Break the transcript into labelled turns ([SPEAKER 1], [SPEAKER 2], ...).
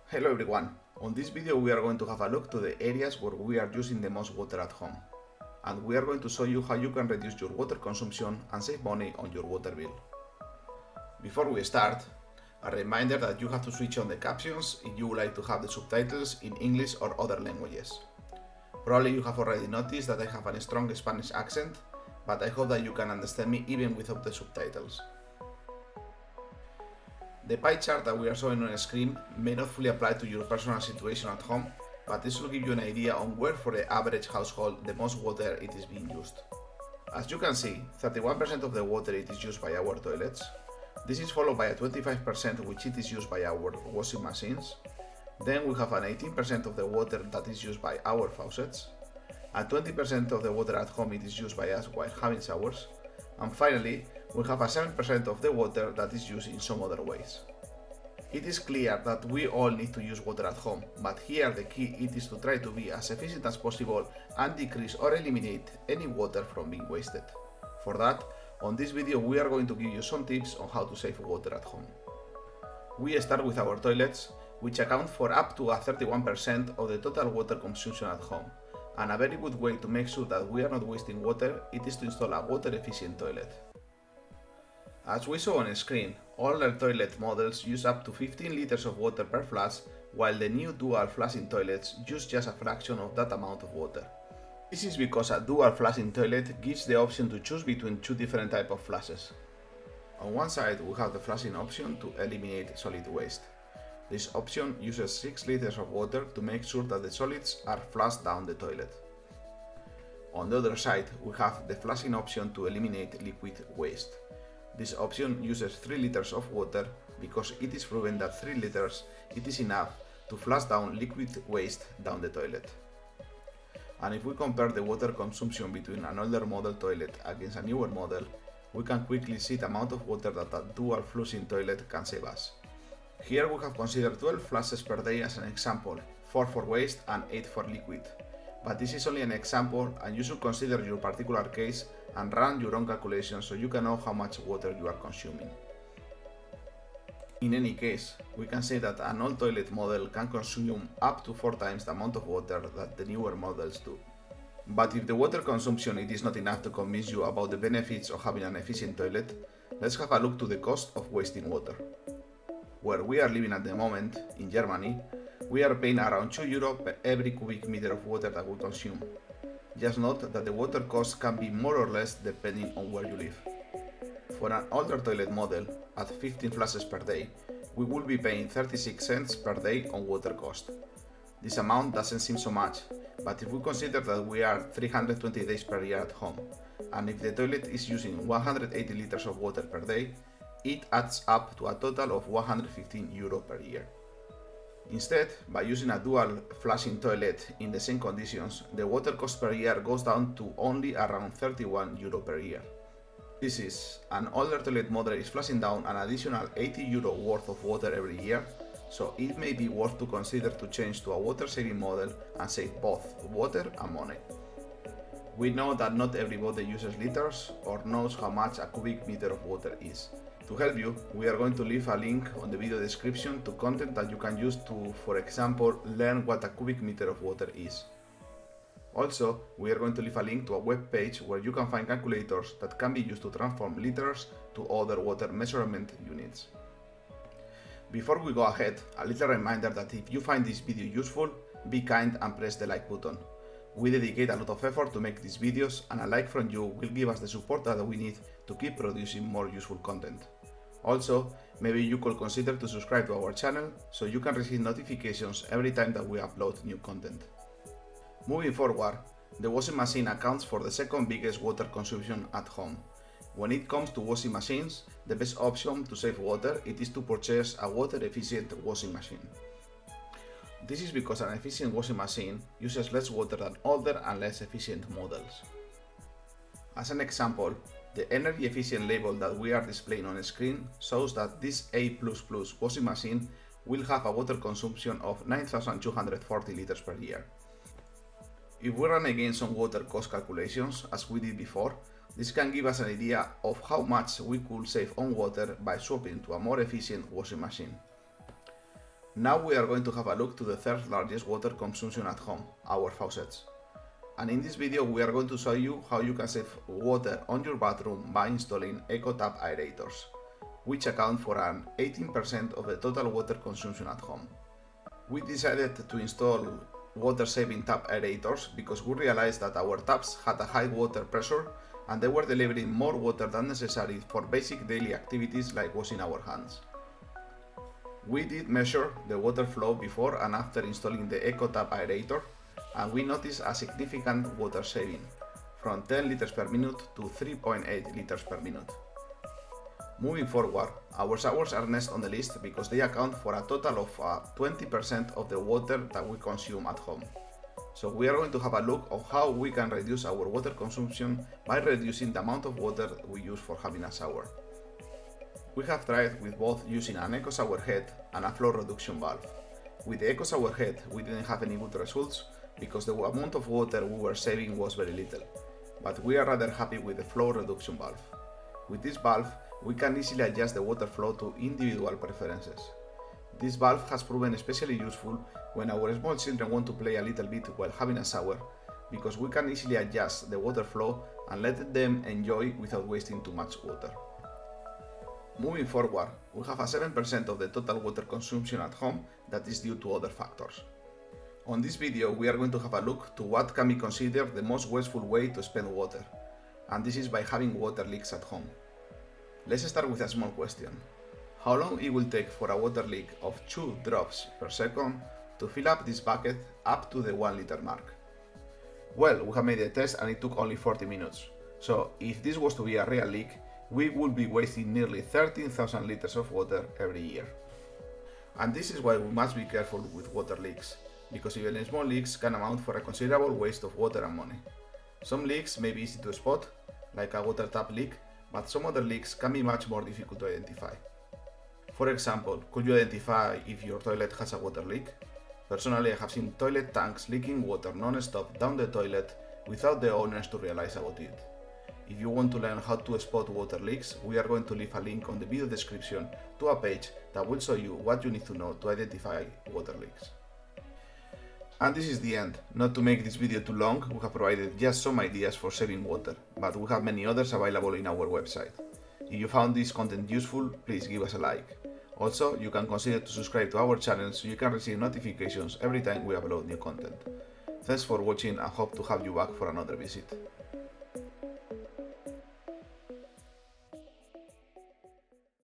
[SPEAKER 1] Hello everyone, on this video we are going to have a look to the areas where we are using the most water at home. And we are going to show you how you can reduce your water consumption and save money on your water bill. Before we start, a reminder that you have to switch on the captions if you would like to have the subtitles in English or other languages. Probably you have already noticed that I have a strong Spanish accent, but I hope that you can understand me even without the subtitles. The pie chart that we are showing on the screen may not fully apply to your personal situation at home, but this will give you an idea on where for the average household the most water it is being used. As you can see, 31% of the water it is used by our toilets. This is followed by a 25% which it is used by our washing machines. Then we have an 18% of the water that is used by our faucets. And 20% of the water at home it is used by us while having showers. And finally, we have a 7% of the water that is used in some other ways. It is clear that we all need to use water at home, but here the key is to try to be as efficient as possible and decrease or eliminate any water from being wasted. For that, on this video we are going to give you some tips on how to save water at home. We start with our toilets, which account for up to a 31% of the total water consumption at home. And a very good way to make sure that we are not wasting water is to install a water efficient toilet. As we saw on the screen, older toilet models use up to 15 liters of water per flush, while the new dual flushing toilets use just a fraction of that amount of water. This is because a dual flushing toilet gives the option to choose between two different types of flushes. On one side we have the flushing option to eliminate solid waste. This option uses 6 liters of water to make sure that the solids are flushed down the toilet. On the other side we have the flushing option to eliminate liquid waste. This option uses 3 liters of water because it is proven that 3 liters it is enough to flush down liquid waste down the toilet. And if we compare the water consumption between an older model toilet against a newer model, we can quickly see the amount of water that a dual flushing toilet can save us. Here we have considered 12 flushes per day as an example, 4 for waste and 8 for liquid. But this is only an example and you should consider your particular case and run your own calculations so you can know how much water you are consuming. In any case, we can say that an old toilet model can consume up to 4 times the amount of water that the newer models do. But if the water consumption is not enough to convince you about the benefits of having an efficient toilet, let's have a look to the cost of wasting water. Where we are living at the moment, in Germany, we are paying around €2 per every cubic meter of water that we consume. Just note that the water cost can be more or less depending on where you live. For an older toilet model, at 15 flushes per day, we will be paying 36 cents per day on water cost. This amount doesn't seem so much, but if we consider that we are 320 days per year at home, and if the toilet is using 180 liters of water per day, it adds up to a total of €115 per year. Instead, by using a dual flushing toilet in the same conditions, the water cost per year goes down to only around €31 per year. This is, an older toilet model is flushing down an additional €80 worth of water every year, so it may be worth to consider to change to a water saving model and save both water and money. We know that not everybody uses liters or knows how much a cubic meter of water is. To help you, we are going to leave a link on the video description to content that you can use to, for example, learn what a cubic meter of water is. Also, we are going to leave a link to a web page where you can find calculators that can be used to transform liters to other water measurement units. Before we go ahead, a little reminder that if you find this video useful, be kind and press the like button. We dedicate a lot of effort to make these videos, and a like from you will give us the support that we need to keep producing more useful content. Also, maybe you could consider to subscribe to our channel so you can receive notifications every time that we upload new content. Moving forward, the washing machine accounts for the second biggest water consumption at home. When it comes to washing machines, the best option to save water is to purchase a water efficient washing machine. This is because an efficient washing machine uses less water than older and less efficient models. As an example, the energy efficient label that we are displaying on the screen shows that this A++ washing machine will have a water consumption of 9,240 liters per year. If we run again some water cost calculations, as we did before, this can give us an idea of how much we could save on water by swapping to a more efficient washing machine. Now we are going to have a look to the third largest water consumption at home, our faucets. And in this video we are going to show you how you can save water on your bathroom by installing EcoTap aerators, which account for an 18% of the total water consumption at home. We decided to install water-saving tap aerators because we realized that our taps had a high water pressure and they were delivering more water than necessary for basic daily activities like washing our hands. We did measure the water flow before and after installing the EcoTap aerator, and we noticed a significant water saving, from 10 liters per minute to 3.8 liters per minute. Moving forward, our showers are next on the list because they account for a total of 20% of the water that we consume at home. So we are going to have a look at how we can reduce our water consumption by reducing the amount of water we use for having a shower. We have tried with both using an Eco Shower Head and a flow reduction valve. With the Eco Shower Head we didn't have any good results because the amount of water we were saving was very little, but we are rather happy with the flow reduction valve. With this valve we can easily adjust the water flow to individual preferences. This valve has proven especially useful when our small children want to play a little bit while having a shower, because we can easily adjust the water flow and let them enjoy without wasting too much water. Moving forward, we have a 7% of the total water consumption at home that is due to other factors. On this video we are going to have a look to what can be considered the most wasteful way to spend water, and this is by having water leaks at home. Let's start with a small question. How long it will take for a water leak of 2 drops per second to fill up this bucket up to the 1 liter mark? Well, we have made a test and it took only 40 minutes. So if this was to be a real leak, we would be wasting nearly 13,000 liters of water every year. And this is why we must be careful with water leaks, because even small leaks can amount for a considerable waste of water and money. Some leaks may be easy to spot, like a water tap leak, but some other leaks can be much more difficult to identify. For example, could you identify if your toilet has a water leak? Personally, I have seen toilet tanks leaking water non-stop down the toilet without the owners to realize about it. If you want to learn how to spot water leaks, we are going to leave a link on the video description to a page that will show you what you need to know to identify water leaks. And this is the end. Not to make this video too long, we have provided just some ideas for saving water, but we have many others available in our website. If you found this content useful, please give us a like. Also, you can consider to subscribe to our channel so you can receive notifications every time we upload new content. Thanks for watching and hope to have you back for another visit.